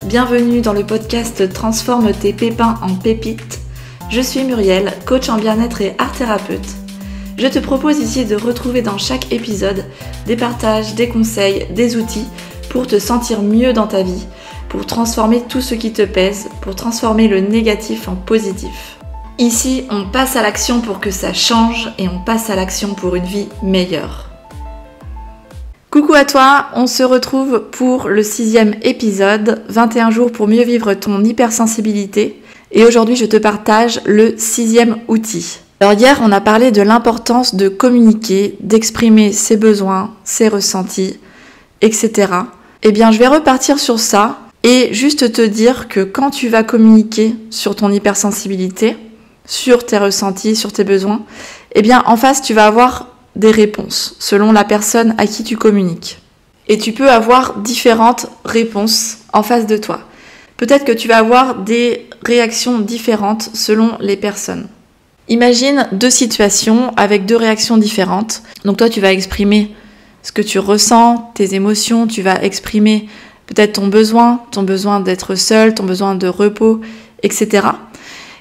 bienvenue dans le podcast Transforme tes pépins en pépites. Je suis Muriel, coach en bien-être et art thérapeute. Je te propose ici de retrouver dans chaque épisode des partages, des conseils, des outils pour te sentir mieux dans ta vie, pour transformer tout ce qui te pèse, pour transformer le négatif en positif. Ici, on passe à l'action pour que ça change et on passe à l'action pour une vie meilleure. Coucou à toi, on se retrouve pour le 6e épisode, 21 jours pour mieux vivre ton hypersensibilité. Et aujourd'hui, je te partage le 6e outil. Alors hier, on a parlé de l'importance de communiquer, d'exprimer ses besoins, ses ressentis, etc. Eh bien, je vais repartir sur ça et juste te dire que quand tu vas communiquer sur ton hypersensibilité, sur tes ressentis, sur tes besoins, eh bien, en face, tu vas avoir des réponses selon la personne à qui tu communiques. Et tu peux avoir différentes réponses en face de toi. Peut-être que tu vas avoir des réactions différentes selon les personnes. Imagine 2 situations avec 2 réactions différentes. Donc toi, tu vas exprimer ce que tu ressens, tes émotions, tu vas exprimer peut-être ton besoin d'être seul, ton besoin de repos, etc.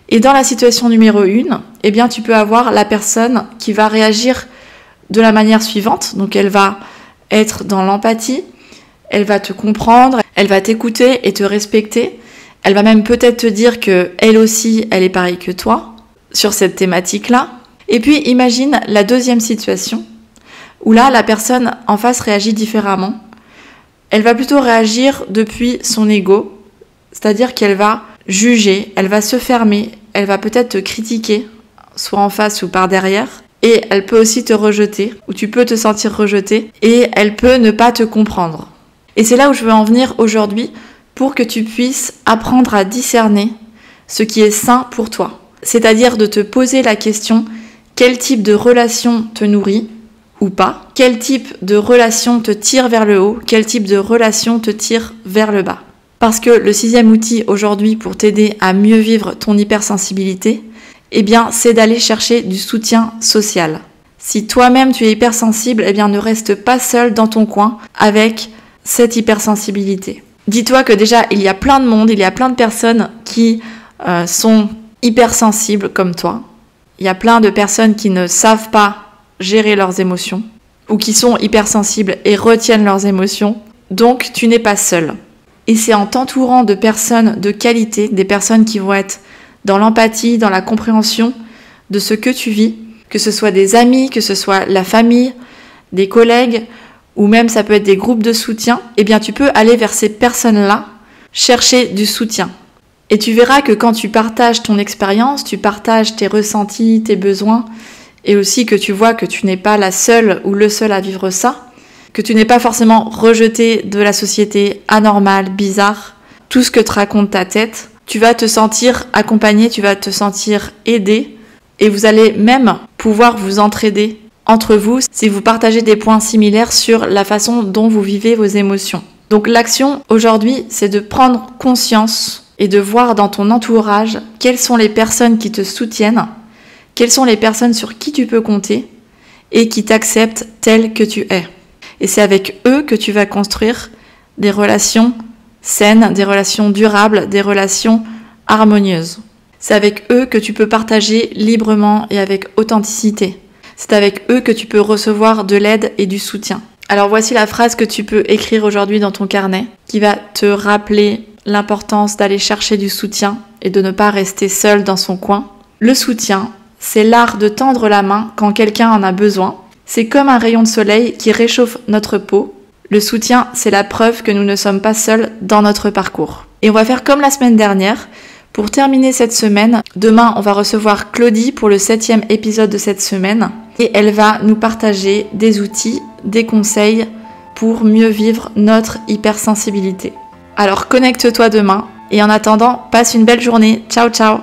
Et dans la situation numéro 1, eh bien, tu peux avoir la personne qui va réagir de la manière suivante. Donc elle va être dans l'empathie, elle va te comprendre, elle va t'écouter et te respecter. Elle va même peut-être te dire que elle aussi, elle est pareille que toi sur cette thématique-là. Et puis imagine la 2e situation où là, la personne en face réagit différemment. Elle va plutôt réagir depuis son ego, c'est-à-dire qu'elle va juger, elle va se fermer, elle va peut-être te critiquer, soit en face ou par derrière. Et elle peut aussi te rejeter, ou tu peux te sentir rejeté, et elle peut ne pas te comprendre. Et c'est là où je veux en venir aujourd'hui, pour que tu puisses apprendre à discerner ce qui est sain pour toi. C'est-à-dire de te poser la question, quel type de relation te nourrit, ou pas? Quel type de relation te tire vers le haut? Quel type de relation te tire vers le bas? Parce que le 6e outil aujourd'hui pour t'aider à mieux vivre ton hypersensibilité, eh bien, c'est d'aller chercher du soutien social. Si toi-même tu es hypersensible, eh bien, ne reste pas seul dans ton coin avec cette hypersensibilité. Dis-toi que déjà, il y a plein de monde, il y a plein de personnes qui sont hypersensibles comme toi. Il y a plein de personnes qui ne savent pas gérer leurs émotions ou qui sont hypersensibles et retiennent leurs émotions. Donc, tu n'es pas seul. Et c'est en t'entourant de personnes de qualité, des personnes qui vont être dans l'empathie, dans la compréhension de ce que tu vis, que ce soit des amis, que ce soit la famille, des collègues, ou même ça peut être des groupes de soutien, eh bien tu peux aller vers ces personnes-là, chercher du soutien. Et tu verras que quand tu partages ton expérience, tu partages tes ressentis, tes besoins, et aussi que tu vois que tu n'es pas la seule ou le seul à vivre ça, que tu n'es pas forcément rejeté de la société, anormale, bizarre, tout ce que te raconte ta tête, tu vas te sentir accompagné, tu vas te sentir aidé et vous allez même pouvoir vous entraider entre vous si vous partagez des points similaires sur la façon dont vous vivez vos émotions. Donc l'action aujourd'hui, c'est de prendre conscience et de voir dans ton entourage quelles sont les personnes qui te soutiennent, quelles sont les personnes sur qui tu peux compter et qui t'acceptent tel que tu es. Et c'est avec eux que tu vas construire des relations saines, des relations durables, des relations harmonieuses. C'est avec eux que tu peux partager librement et avec authenticité. C'est avec eux que tu peux recevoir de l'aide et du soutien. Alors voici la phrase que tu peux écrire aujourd'hui dans ton carnet qui va te rappeler l'importance d'aller chercher du soutien et de ne pas rester seul dans son coin. Le soutien, c'est l'art de tendre la main quand quelqu'un en a besoin. C'est comme un rayon de soleil qui réchauffe notre peau. Le soutien, c'est la preuve que nous ne sommes pas seuls dans notre parcours. Et on va faire comme la semaine dernière. Pour terminer cette semaine, demain, on va recevoir Claudie pour le 7e épisode de cette semaine. Et elle va nous partager des outils, des conseils pour mieux vivre notre hypersensibilité. Alors connecte-toi demain. Et en attendant, passe une belle journée. Ciao, ciao!